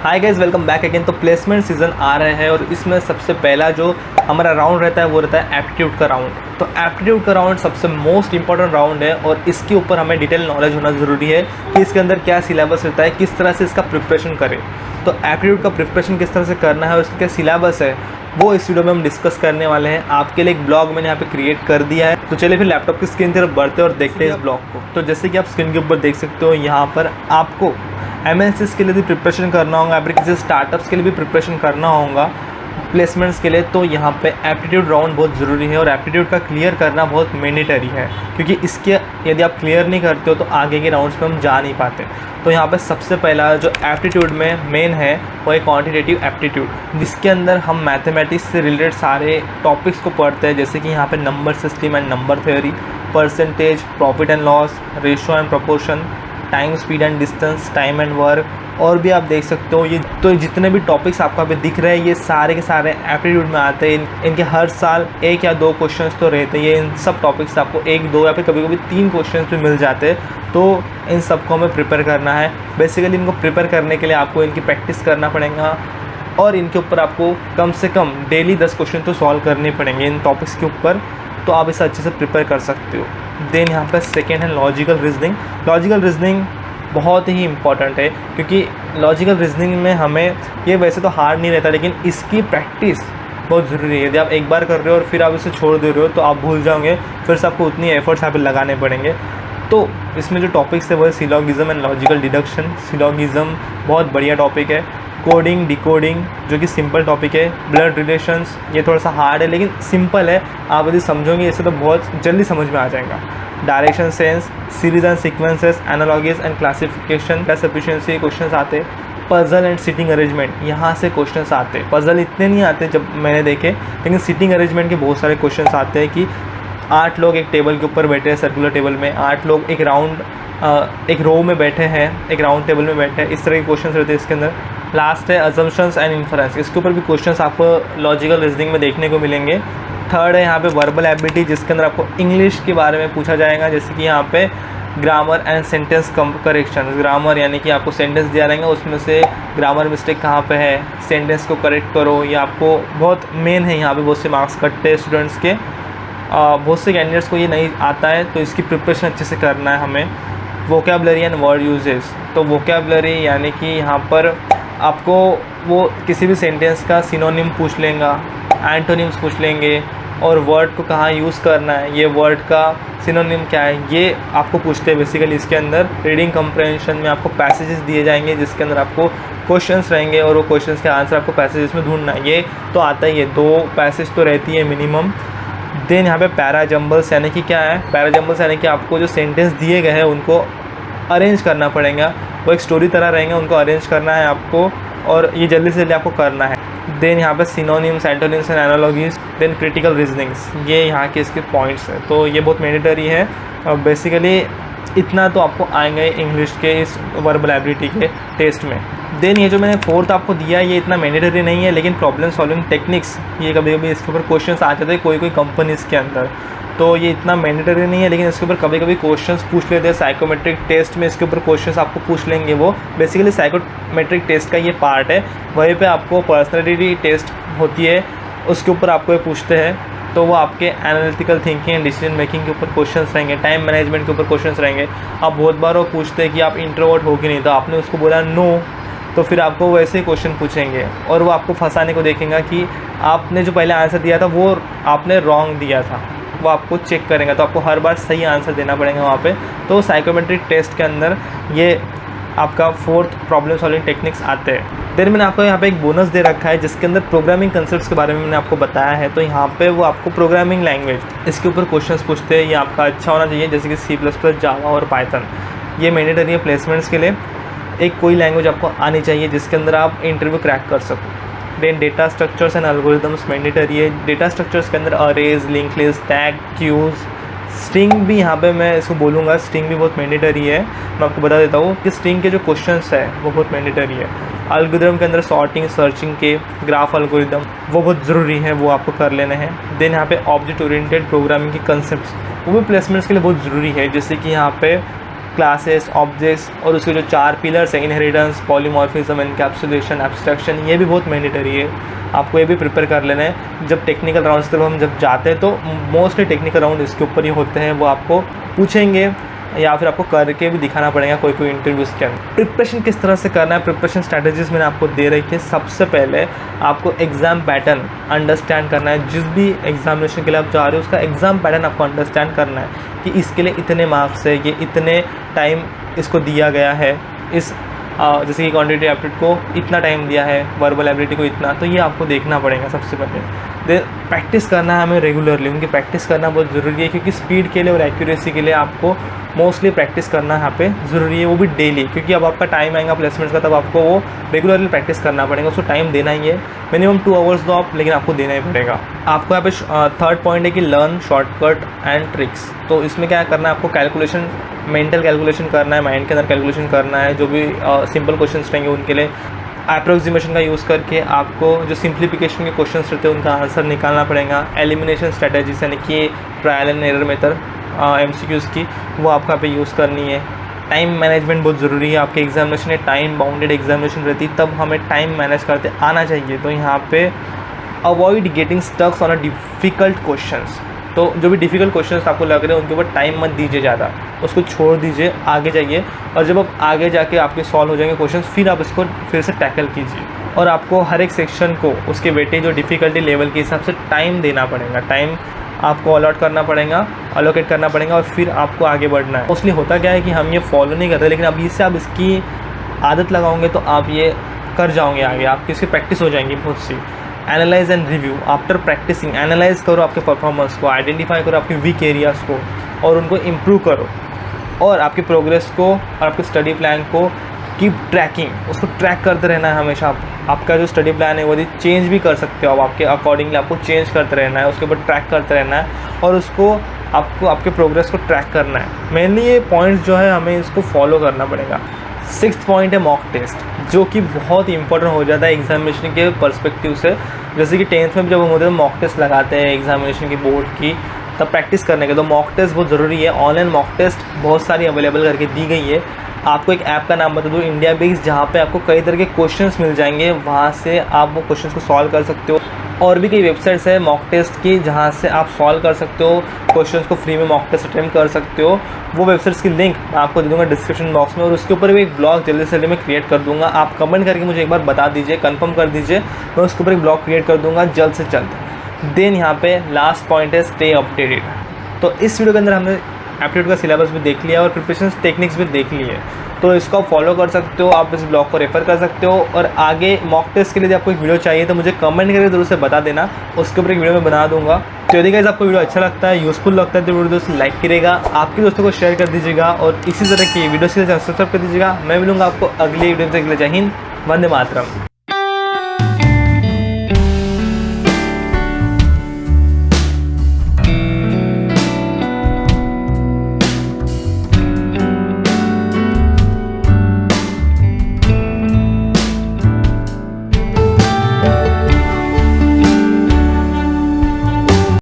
Hi guys, welcome back again. तो placement season आ रहे हैं और इसमें सबसे पहला जो हमारा राउंड रहता है वो रहता है एप्टीट्यूड का राउंड। तो एप्टीट्यूड का राउंड सबसे मोस्ट इंपॉर्टेंट राउंड है और इसके ऊपर हमें डिटेल नॉलेज होना ज़रूरी है कि इसके अंदर क्या सिलेबस रहता है, किस तरह से इसका प्रिपरेशन करें। तो एप्टीट्यूड का प्रिपरेशन किस तरह से करना है और इसका सिलेबस है वो इस वीडियो में हम डिस्कस करने वाले हैं। आपके लिए एक ब्लॉग मैंने यहाँ पे क्रिएट कर दिया है। तो चलिए फिर लैपटॉप की स्क्रीन की तरफ बढ़ते हैं और देखते हैं इस ब्लॉग को। तो जैसे कि आप स्क्रीन के ऊपर देख सकते हो, यहाँ पर आपको एमएनसीज के लिए भी प्रिपरेशन करना होगा, फिर किसी स्टार्टअप्स के लिए भी प्रिपरेशन करना होगा प्लेसमेंट्स के लिए। तो यहाँ पे एप्टीट्यूड राउंड बहुत ज़रूरी है और एप्टीट्यूड का क्लियर करना बहुत मैंडेटरी है, क्योंकि इसके यदि आप क्लियर नहीं करते हो तो आगे के राउंड्स में हम जा नहीं पाते। तो यहाँ पे सबसे पहला जो एप्टीट्यूड में मेन है वो है क्वांटिटेटिव एप्टीट्यूड, जिसके अंदर हम मैथमेटिक्स से रिलेटेड सारे टॉपिक्स को पढ़ते हैं, जैसे कि यहाँ पे number system and number theory, percentage, profit and loss, ratio and proportion, time, speed and distance, time and work, और भी आप देख सकते हो। ये तो जितने भी टॉपिक्स आपको अभी दिख रहे हैं ये सारे के सारे एप्टीट्यूड में आते हैं। इनके हर साल 1 या 2 क्वेश्चंस तो रहते हैं। ये इन सब टॉपिक्स आपको 1, 2 या फिर कभी कभी 3 क्वेश्चंस भी मिल जाते हैं। तो इन सबको हमें प्रिपेयर करना है। बेसिकली इनको प्रिपेयर करने के लिए आपको इनकी प्रैक्टिस करना पड़ेगा और इनके ऊपर आपको कम से कम डेली 10 क्वेश्चन तो सॉल्व करने पड़ेंगे इन टॉपिक्स के ऊपर। तो आप इसे अच्छे से प्रिपेयर कर सकते हो। देन यहाँ पर सेकेंड है लॉजिकल रीजनिंग। लॉजिकल रीजनिंग बहुत ही इंपॉर्टेंट है, क्योंकि लॉजिकल रीजनिंग में हमें ये वैसे तो हार्ड नहीं रहता, लेकिन इसकी प्रैक्टिस बहुत ज़रूरी है। यदि आप एक बार कर रहे हो और फिर आप इसे छोड़ दे रहे हो तो आप भूल जाओगे, फिर से आपको उतनी एफर्ट्स यहाँ पर लगाने पड़ेंगे। तो इसमें जो टॉपिक्स है वो है syllogism and logical deduction. Syllogism बहुत बढ़िया टॉपिक है। कोडिंग, डिकोडिंग जो कि सिंपल टॉपिक है। ब्लड रिलेशंस ये थोड़ा सा हार्ड है लेकिन सिंपल है, आप यदि समझोगे इसे तो बहुत जल्दी समझ में आ जाएगा। Direction sense, series and sequences, analogies and classification का सफिशिएंसी क्वेश्चंस आते। पजल एंड सिटिंग अरेंजमेंट, यहाँ से क्वेश्चंस आते। पजल इतने नहीं आते जब मैंने देखे, लेकिन सिटिंग अरेंजमेंट के बहुत सारे क्वेश्चंस आते हैं कि 8 लोग एक टेबल के ऊपर बैठे हैं, सर्कुलर टेबल में 8 लोग एक राउंड एक रो में बैठे हैं, एक राउंड टेबल में बैठे हैं, इस तरह के क्वेश्चंस रहते हैं इसके अंदर। लास्ट है अजम्पशंस एंड इन्फरेंस, इसके ऊपर भी क्वेश्चंस आपको लॉजिकल रीजनिंग में देखने को मिलेंगे। थर्ड है यहाँ पे वर्बल एबिलिटी, जिसके अंदर आपको इंग्लिश के बारे में पूछा जाएगा, जैसे कि यहाँ पे grammar and sentence correction. Grammar यानी कि आपको सेंटेंस दिया रहेगा, उसमें से ग्रामर मिस्टेक कहाँ पे है, सेंटेंस को करेक्ट करो। ये आपको बहुत मेन है, यहाँ पे बहुत से मार्क्स कटते हैं स्टूडेंट्स के। बहुत से कैंडिडेट्स को ये नहीं आता है, तो इसकी प्रिपरेशन अच्छे से करना है हमें। वोकैबुलरी एंड वर्ड यूजेस, तो वोकैबुलरी यानी कि यहाँ पर आपको वो किसी भी सेंटेंस का सिनोनिम पूछ लेगा, एंटोनिम्स पूछ लेंगे, और वर्ड को कहाँ यूज़ करना है, ये वर्ड का सिनोनिम क्या है, ये आपको पूछते हैं बेसिकली इसके अंदर। रीडिंग कम्प्रहेंशन में आपको पैसेजेस दिए जाएंगे, जिसके अंदर आपको क्वेश्चंस रहेंगे और वो क्वेश्चंस के आंसर आपको पैसेजेस में ढूंढना है। ये तो आता ही है, 2 पैसेज तो रहती है मिनिमम। देन यहाँ पे पैराजम्बल्स यानी कि क्या है, पैराजम्बल्स यानी कि आपको जो सेंटेंस दिए गए हैं उनको अरेंज करना पड़ेगा। वो एक स्टोरी तरह रहेंगे, उनको अरेंज करना है आपको, और ये जल्दी से जल्दी आपको करना है। देन यहाँ पे synonyms, antonyms and analogies, then critical reasonings, ये यहाँ के इसके पॉइंट्स हैं। तो ये बहुत मैंडेटरी है। बेसिकली इतना तो आपको आएंगे इंग्लिश के इस वर्बल एबिलिटी के टेस्ट में। देन ये जो मैंने 4th आपको दिया है ये इतना मैंडेटरी नहीं है, लेकिन प्रॉब्लम सॉल्विंग टेक्निक्स ये कभी कभी इसके ऊपर क्वेश्चंस आ जाते हैं कोई कंपनीज़ के अंदर। तो ये इतना मैंडेटरी नहीं है, लेकिन इसके ऊपर कभी कभी क्वेश्चंस पूछ लेते हैं। साइकोमेट्रिक टेस्ट में इसके ऊपर क्वेश्चंस आपको पूछ लेंगे। वो बेसिकली साइकोमेट्रिक टेस्ट का ये पार्ट है। वहीं पे आपको पर्सनैलिटी टेस्ट होती है, उसके ऊपर आपको ये पूछते हैं। तो वो आपके analytical thinking and decision making के ऊपर क्वेश्चंस रहेंगे, टाइम मैनेजमेंट के ऊपर क्वेश्चंस रहेंगे। अब बहुत बार वो पूछते हैं कि आप इंट्रोवर्ट हो कि नहीं, तो आपने उसको बोला नो, तो फिर आपको वैसे ही क्वेश्चन पूछेंगे और वो आपको फंसाने को देखेंगे कि आपने जो पहले आंसर दिया था वो आपने रॉन्ग दिया था। वो आपको चेक करेंगे, तो आपको हर बार सही आंसर देना पड़ेगा वहाँ पे। तो साइकोमेट्रिक टेस्ट के अंदर ये आपका 4th प्रॉब्लम सॉल्विंग टेक्निक्स आते हैं। देन मैंने आपको यहाँ पे एक बोनस दे रखा है, जिसके अंदर प्रोग्रामिंग कंसेप्ट्स के बारे में मैंने आपको बताया है। तो यहाँ पे वो आपको प्रोग्रामिंग लैंग्वेज इसके ऊपर क्वेश्चंस पूछते हैं। ये आपका अच्छा होना चाहिए, जैसे कि C++, जावा और पाइथन। ये मैंडेटरी है प्लेसमेंट्स के लिए। एक कोई लैंग्वेज आपको आनी चाहिए जिसके अंदर आप इंटरव्यू क्रैक कर सको। Then data structures and algorithms mandatory है। डेटा स्ट्रक्चर्स के अंदर arrays, link list, stack, queues, string भी यहाँ पे मैं इसको बोलूँगा, स्ट्रिंग भी बहुत मैंडेटरी है। मैं आपको बता देता हूँ कि स्ट्रिंग के जो क्वेश्चंस है वो बहुत मैंडेटरी है। एल्गोरिदम के अंदर सॉर्टिंग, सर्चिंग के, ग्राफ एल्गोरिदम वो बहुत ज़रूरी है, वो आपको कर लेने हैं। देन यहाँ पे ऑब्जेक्ट ओरिएंटेड प्रोग्रामिंग की कंसेप्ट्स वो भी प्लेसमेंट्स के लिए बहुत ज़रूरी है, जैसे कि यहाँ पे क्लासेस, ऑब्जेक्ट्स और उसके जो 4 पिलर्स हैं, इनहेरिटेंस, पॉलीमॉर्फिज्म, एनकैप्सुलेशन, एब्स्ट्रैक्शन, ये भी बहुत मैंडेटरी है, आपको ये भी प्रिपेयर कर लेना है। जब टेक्निकल राउंड्स की तरफ हम जब जाते हैं तो मोस्टली टेक्निकल राउंड इसके ऊपर ही होते हैं, वो आपको पूछेंगे या फिर आपको करके भी दिखाना पड़ेगा कोई कोई इंटरव्यूज़ के अंदर। प्रिपरेशन किस तरह से करना है, प्रिपरेशन स्ट्रैटेजीज मैंने आपको दे रखी है। सबसे पहले आपको एग्ज़ाम पैटर्न अंडरस्टैंड करना है, जिस भी एग्जामिनेशन के लिए आप जा रहे हो उसका एग्ज़ाम पैटर्न आपको अंडरस्टैंड करना है कि इसके लिए इतने मार्क्स है, ये इतने टाइम इसको दिया गया है, इस जैसे कि क्वांटिटी एप्टीट्यूड को इतना टाइम दिया है, वर्बल एबिलिटी को इतना, तो ये आपको देखना पड़ेगा सबसे पहले। देन प्रैक्टिस करना है हमें रेगुलरली, उनकी प्रैक्टिस करना बहुत ज़रूरी है, क्योंकि स्पीड के लिए और एक्यूरेसी के लिए आपको मोस्टली प्रैक्टिस करना यहाँ पे ज़रूरी है, वो भी डेली, क्योंकि अब आपका टाइम आएगा प्लेसमेंट्स का, तब आपको वो रेगुलरली प्रैक्टिस करना पड़ेगा, उसको टाइम देना ही है, मिनिमम 2 आवर्स दो आप, लेकिन आपको देना ही पड़ेगा। आपको यहाँ पे थर्ड पॉइंट है कि लर्न शॉर्टकट एंड ट्रिक्स। तो इसमें क्या करना है, आपको कैलकुलेशन, मेंटल कैलकुलेशन करना है, माइंड के अंदर कैलकुलेशन करना है, जो भी सिंपल क्वेश्चन रहेंगे उनके लिए अप्रोक्सीमेशन का यूज़ करके आपको जो सिंप्लीफिकेशन के क्वेश्चन रहते हैं उनका आंसर निकालना पड़ेगा। एलिमिनेशन स्ट्रेटजीज यानी कि trial and error method MCQs की, वो आपको यहाँ पे यूज़ करनी है। टाइम मैनेजमेंट बहुत ज़रूरी है, आपके एग्जामिनेशन में टाइम बाउंडेड एग्जामिनेशन रहती है, तब हमें टाइम मैनेज करते आना चाहिए। तो यहाँ पे avoid getting stucks on a difficult questions. तो जो भी डिफ़िकल्ट क्वेश्चंस आपको लग रहे हैं उनके ऊपर टाइम मत दीजिए ज़्यादा, उसको छोड़ दीजिए, आगे जाइए, और जब आप आगे जाके आपके सॉल्व हो जाएंगे क्वेश्चंस, फिर आप इसको फिर से टैकल कीजिए। और आपको हर एक सेक्शन को उसके वेटेज और डिफ़िकल्टी लेवल के हिसाब से टाइम देना पड़ेगा, टाइम आपको अलॉट करना पड़ेगा, अलोकेट करना पड़ेगा, और फिर आपको आगे बढ़ना है। मोस्टली होता क्या है कि हम ये फॉलो नहीं करते, लेकिन अभी से आप इसकी आदत लगाओगे तो आप ये कर जाओगे आगे, आपकी इसकी प्रैक्टिस हो जाएंगी बहुत सी। Analyse and review after practising, analyse करो आपके परफॉर्मेंस को, आइडेंटिफाई करो आपके वीक एरियाज़ को और उनको इम्प्रूव करो, और आपकी प्रोग्रेस को और आपके स्टडी प्लान को कीप ट्रैकिंग, उसको ट्रैक करते रहना है हमेशा। आपका जो स्टडी प्लान है वो चेंज भी कर सकते हो आप, आपके अकॉर्डिंगली आपको चेंज करते रहना है, उसके ऊपर ट्रैक करते रहना है, और उसको आपको आपके प्रोग्रेस को ट्रैक करना है। मेनली ये पॉइंट्स जो है हमें इसको फॉलो करना पड़ेगा। 6th पॉइंट है मॉक टेस्ट, जो कि बहुत इंपॉर्टेंट हो जाता है एग्जामिनेशन के पर्सपेक्टिव से। जैसे कि 10th में जब हम होते हैं मॉक टेस्ट लगाते हैं एग्जामिनेशन की बोर्ड की, तब प्रैक्टिस करने के, तो मॉक टेस्ट बहुत ज़रूरी है। ऑनलाइन मॉक टेस्ट बहुत सारी अवेलेबल करके दी गई है। आपको एक ऐप का नाम बता दूँ, इंडिया बेस्ड, जहाँ पे आपको कई तरह के क्वेश्चंस मिल जाएंगे, वहाँ से आप वो क्वेश्चंस को सॉल्व कर सकते हो। और भी कई वेबसाइट्स है मॉक टेस्ट की, जहाँ से आप सॉल्व कर सकते हो क्वेश्चंस को, फ्री में मॉक टेस्ट अटेम्प्ट कर सकते हो। वो वेबसाइट्स की लिंक मैं आपको दे दूँगा डिस्क्रिप्शन बॉक्स में, और उसके ऊपर भी एक ब्लॉग जल्दी से जल्दी मैं क्रिएट कर दूँगा। आप कमेंट करके मुझे एक बार बता दीजिए, कंफर्म कर दीजिए, मैं उसके ऊपर एक ब्लॉग क्रिएट कर दूँगा जल्द से जल्द। देन यहाँ पे लास्ट पॉइंट है स्टे अपडेटेड। तो इस वीडियो के अंदर हमने एप्टीट्यूड का सिलेबस भी देख लिया और प्रिपरेशन टेक्निक्स भी देख ली है, तो इसको आप फॉलो कर सकते हो, आप इस ब्लॉग को रेफर कर सकते हो। और आगे मॉक टेस्ट के लिए यदि आपको एक वीडियो चाहिए तो मुझे कमेंट करके ज़रूर से बता देना, उसके ऊपर एक वीडियो मैं बना दूंगा। तो यदि गाइस आपको वीडियो अच्छा लगता है, यूज़फुल लगता है, तो वीडियो से लाइक करिएगा, आपके दोस्तों को शेयर कर दीजिएगा, और इसी तरह की वीडियो से सब्सक्राइब कर दीजिएगा। मैं मिलूंगा आपको अगली वीडियो से। जय हिंद, वंदे मातरम।